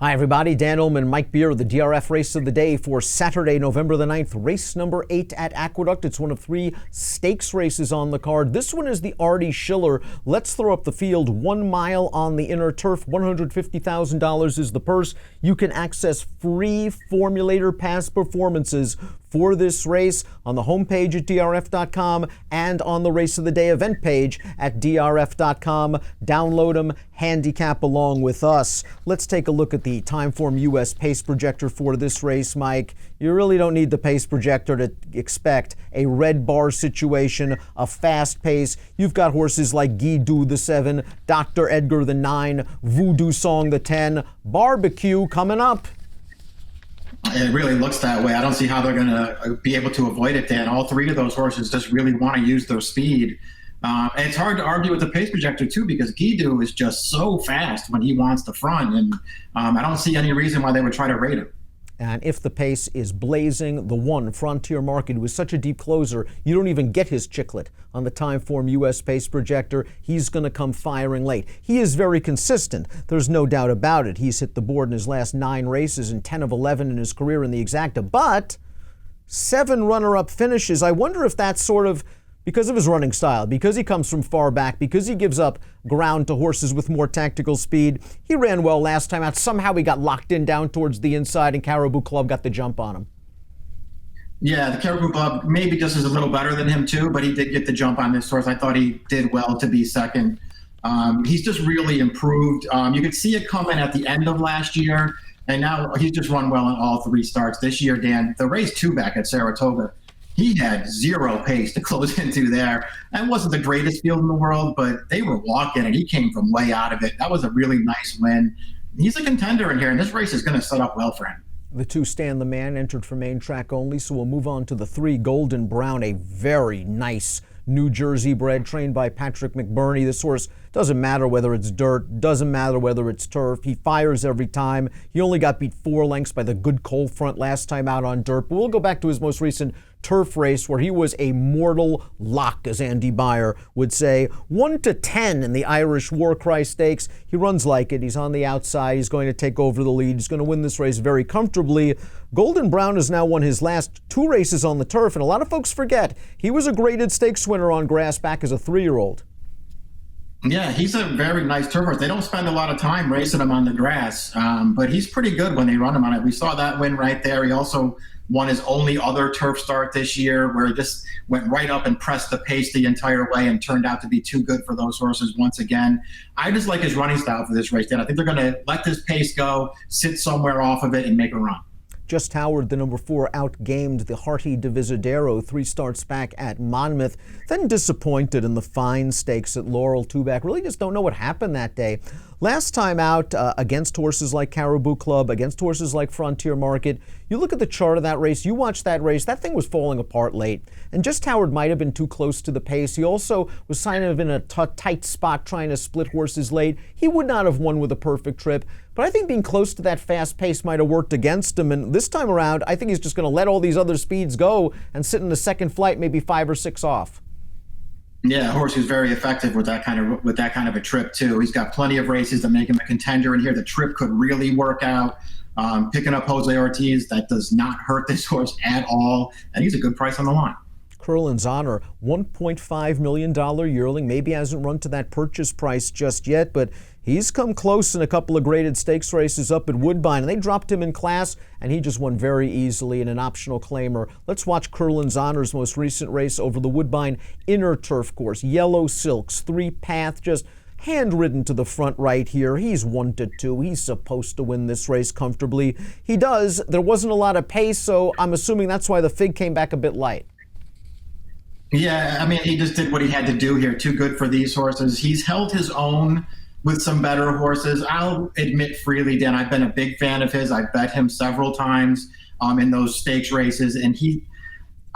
Hi, everybody. Dan Illman and Mike Beer, the DRF race of the day for Saturday, November the 9th, race number 8 at Aqueduct. It's one of 3 stakes races on the card. This one is the Artie Schiller. Let's throw up the field. 1 mile on the inner turf. $150,000 is the purse. You can access free formulator pass performances for this race on the homepage at DRF.com and on the Race of the Day event page at DRF.com. Download them, handicap along with us. Let's take a look at the Timeform US pace projector for this race, Mike. You really don't need the pace projector to expect a red bar situation, a fast pace. You've got horses like Guido the 7, Dr. Edgar the 9, Voodoo Song the 10, Barbecue coming up. It really looks that way. I don't see how they're going to be able to avoid it, Dan. All 3 of those horses just really want to use their speed. And it's hard to argue with the pace projector, too, because Guido is just so fast when he wants the front. And I don't see any reason why they would try to rate him. And if the pace is blazing, the 1, Frontier Market, was such a deep closer, you don't even get his chiclet on the Timeform US pace projector. He's going to come firing late. He is very consistent. There's no doubt about it. He's hit the board in his last 9 races and 10 of 11 in his career in the exacta. But 7 runner-up finishes. I wonder if that's sort of because of his running style, because he comes from far back, because he gives up ground to horses with more tactical speed. He ran well last time out. Somehow he got locked in down towards the inside, and Caribou Club got the jump on him. Yeah, the Caribou Club maybe just is a little better than him, too, but he did get the jump on this horse. I thought he did well to be second. He's just really improved. You could see it coming at the end of last year, and now he's just run well in all 3 starts this year, Dan. The race 2 back at Saratoga, he had 0 pace to close into there. That wasn't the greatest field in the world, but they were walking, and he came from way out of it. That was a really nice win. He's a contender in here, and this race is going to set up well for him. The 2, Stan the Man, entered for main track only, so we'll move on to the 3, Golden Brown, a very nice New Jersey bred, trained by Patrick McBurney. This horse doesn't matter whether it's dirt, doesn't matter whether it's turf. He fires every time. He only got beat 4 lengths by the good Cold Front last time out on dirt. But we'll go back to his most recent turf race where he was a mortal lock, as Andy Beyer would say. 1-10 in the Irish War Cry Stakes. He runs like it. He's on the outside. He's going to take over the lead. He's going to win this race very comfortably. Golden Brown has now won his last 2 races on the turf, and a lot of folks forget he was a graded stakes winner on grass back as a 3-year-old. Yeah, he's a very nice turf horse. They don't spend a lot of time racing him on the grass, but he's pretty good when they run him on it. We saw that win right there. He also won his only other turf start this year, where he just went right up and pressed the pace the entire way and turned out to be too good for those horses once again. I just like his running style for this race, Dan. I think they're going to let this pace go, sit somewhere off of it, and make a run. Just Howard, the number 4, outgamed the Artie Divisadero 3 starts back at Monmouth, then disappointed in the fine stakes at Laurel 2-back. Really just don't know what happened that day. Last time out, against horses like Caribou Club, against horses like Frontier Market, you look at the chart of that race, you watch that race, that thing was falling apart late. And Just Howard might have been too close to the pace. He also was kind of in a tight spot trying to split horses late. He would not have won with a perfect trip. But I think being close to that fast pace might have worked against him. And this time around, I think he's just going to let all these other speeds go and sit in the second flight, maybe 5 or 6 off. Yeah, a horse who's very effective with that kind of a trip too. He's got plenty of races that make him a contender in here. The trip could really work out. Picking up Jose Ortiz, that does not hurt this horse at all, and he's a good price on the line. Curlin's Honor, $1.5 million yearling, maybe hasn't run to that purchase price just yet, but he's come close in a couple of graded stakes races up at Woodbine, and they dropped him in class, and he just won very easily in an optional claimer. Let's watch Curlin's Honor's most recent race over the Woodbine inner turf course. Yellow Silks, 3-path, just hand-ridden to the front right here. He's 1-2. He's supposed to win this race comfortably. He does. There wasn't a lot of pace, so I'm assuming that's why the fig came back a bit light. Yeah, I mean, he just did what he had to do here. Too good for these horses. He's held his own with some better horses. I'll admit freely, Dan, I've been a big fan of his. I've bet him several times in those stakes races, and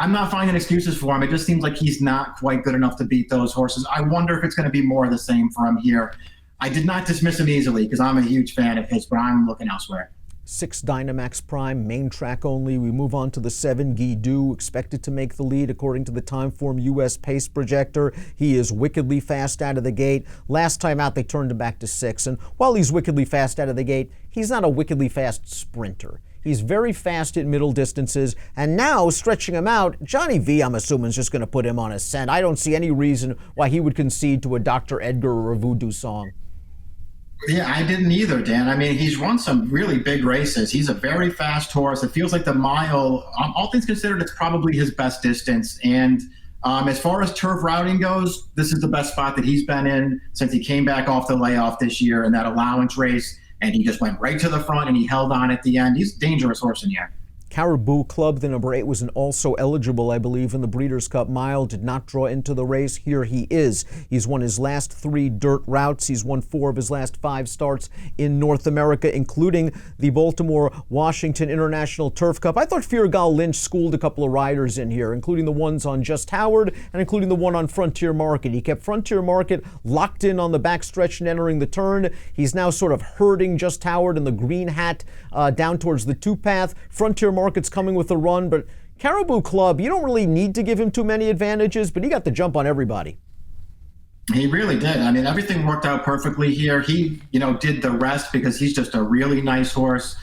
I'm not finding excuses for him. It just seems like he's not quite good enough to beat those horses. I wonder if it's going to be more of the same for him here. I did not dismiss him easily because I'm a huge fan of his, but I'm looking elsewhere. 6 Dynamax Prime, main track only. We move on to the 7 Guidou, expected to make the lead according to the Timeform US pace projector. He is wickedly fast out of the gate. Last time out, they turned him back to 6. And while he's wickedly fast out of the gate, he's not a wickedly fast sprinter. He's very fast at middle distances, and now stretching him out, Johnny V, I'm assuming, is just going to put him on a scent. I don't see any reason why he would concede to a Dr. Edgar or a Voodoo Song. Yeah, I didn't either, Dan. I mean, he's run some really big races. He's a very fast horse. It feels like the mile, all things considered, it's probably his best distance. And as far as turf routing goes, this is the best spot that he's been in since he came back off the layoff this year in that allowance race. And he just went right to the front and he held on at the end. He's a dangerous horse in here. Caribou Club, the number 8, was an also eligible, I believe, in the Breeders' Cup Mile. Did not draw into the race. Here he is. He's won his last 3 dirt routes. He's won 4 of his last 5 starts in North America, including the Baltimore-Washington International Turf Cup. I thought Fiergal Lynch schooled a couple of riders in here, including the ones on Just Howard and including the one on Frontier Market. He kept Frontier Market locked in on the backstretch and entering the turn. He's now sort of herding Just Howard in the green hat down towards the 2-path. Frontier Market's coming with a run, but Caribou Club, you don't really need to give him too many advantages, but he got the jump on everybody. He really did. I mean, everything worked out perfectly here. He, did the rest because he's just a really nice horse.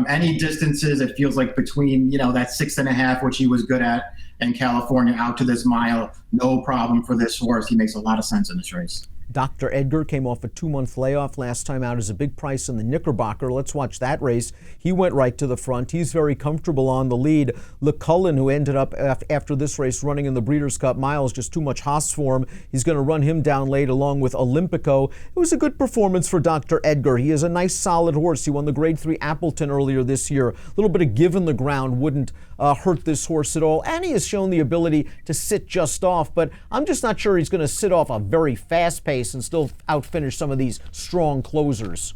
Any distances, it feels like between, that 6.5, which he was good at in California, out to this mile, no problem for this horse. He makes a lot of sense in this race. Dr. Edgar came off a 2-month layoff last time out as a big price in the Knickerbocker. Let's watch that race. He went right to the front. He's very comfortable on the lead. LeCullen, who ended up after this race running in the Breeders' Cup Miles, just too much Haas for him. He's going to run him down late along with Olympico. It was a good performance for Dr. Edgar. He is a nice, solid horse. He won the Grade 3 Appleton earlier this year. A little bit of give in the ground wouldn't hurt this horse at all. And he has shown the ability to sit just off, but I'm just not sure he's going to sit off a very fast pace and still outfinish some of these strong closers.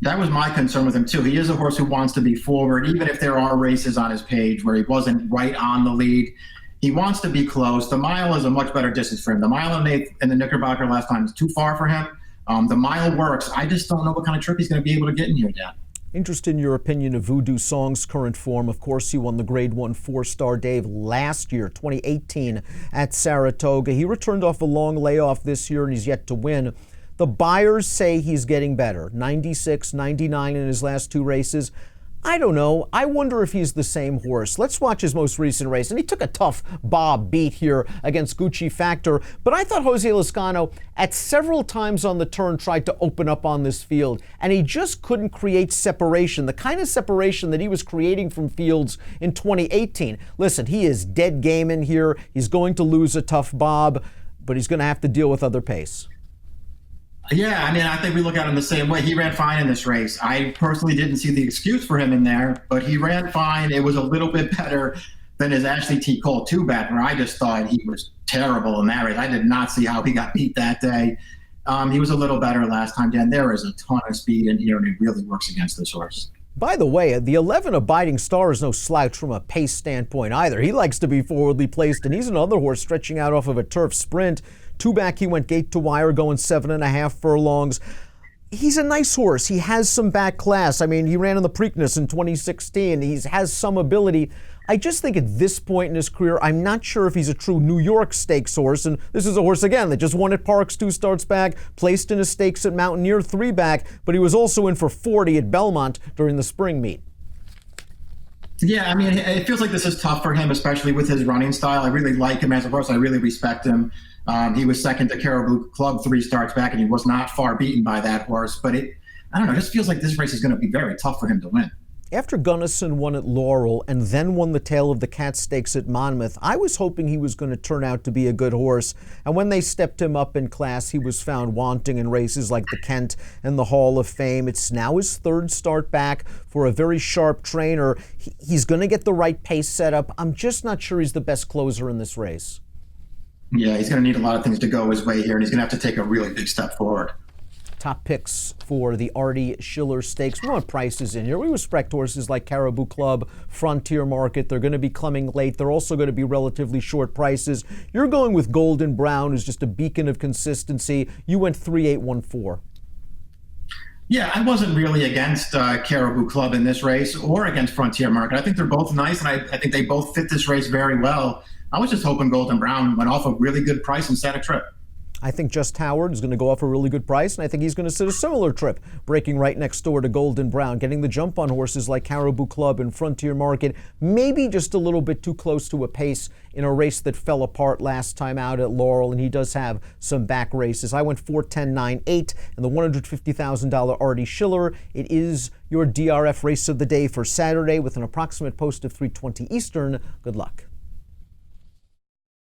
That was my concern with him too. He is a horse who wants to be forward, even if there are races on his page where he wasn't right on the lead. He wants to be close. The mile is a much better distance for him. The mile in the Knickerbocker last time is too far for him. The mile works. I just don't know what kind of trip he's going to be able to get in here, Dan. Interested in your opinion of Voodoo Song's current form. Of course, he won the Grade 1 4-star Dave last year, 2018, at Saratoga. He returned off a long layoff this year, and he's yet to win. The buyers say he's getting better. 96, 99 in his last 2 races. I don't know. I wonder if he's the same horse. Let's watch his most recent race. And he took a tough Bob beat here against Gucci Factor. But I thought Jose Lezcano at several times on the turn tried to open up on this field. And he just couldn't create separation, the kind of separation that he was creating from fields in 2018. Listen, he is dead game in here. He's going to lose a tough Bob, but he's going to have to deal with other pace. Yeah, I mean, I think we look at him the same way. He ran fine in this race. I personally didn't see the excuse for him in there, but he ran fine. It was a little bit better than his Ashley T. Cole 2-back, where I just thought he was terrible in that race. I did not see how he got beat that day. He was a little better last time, Dan. There is a ton of speed in here, and it really works against this horse. By the way, the 11 Abiding Star is no slouch from a pace standpoint either. He likes to be forwardly placed, and he's another horse stretching out off of a turf sprint. 2-back, he went gate to wire, going 7.5 furlongs. He's a nice horse. He has some back class. I mean, he ran in the Preakness in 2016. He has some ability. I just think at this point in his career, I'm not sure if he's a true New York Stakes horse. And this is a horse, again, that just won at Parks 2 starts back, placed in a stakes at Mountaineer 3-back, but he was also in for 40 at Belmont during the spring meet. Yeah, I mean, it feels like this is tough for him, especially with his running style. I really like him as a horse. I really respect him. He was second to Caribou Club 3 starts back, and he was not far beaten by that horse. But I don't know, it just feels like this race is going to be very tough for him to win. After Gunnison won at Laurel and then won the Tail of the Cat Stakes at Monmouth, I was hoping he was going to turn out to be a good horse. And when they stepped him up in class, he was found wanting in races like the Kent and the Hall of Fame. It's now his 3rd start back for a very sharp trainer. He's going to get the right pace set up. I'm just not sure he's the best closer in this race. Yeah, he's going to need a lot of things to go his way here, and he's going to have to take a really big step forward. Top picks for the Artie Schiller Stakes. We want prices in here. We respect horses like Caribou Club, Frontier Market. They're going to be coming late. They're also going to be relatively short prices. You're going with Golden Brown, who's just a beacon of consistency. You went 3-8-1-4. Yeah, I wasn't really against Caribou Club in this race or against Frontier Market. I think they're both nice, and I think they both fit this race very well. I was just hoping Golden Brown went off a really good price and set a trip. I think Just Howard is going to go off a really good price, and I think he's going to sit a similar trip, breaking right next door to Golden Brown, getting the jump on horses like Caribou Club and Frontier Market, maybe just a little bit too close to a pace in a race that fell apart last time out at Laurel, and he does have some back races. I went 4, 10, 9, 8, and the $150,000 Artie Schiller. It is your DRF race of the day for Saturday with an approximate post of 3:20 Eastern. Good luck.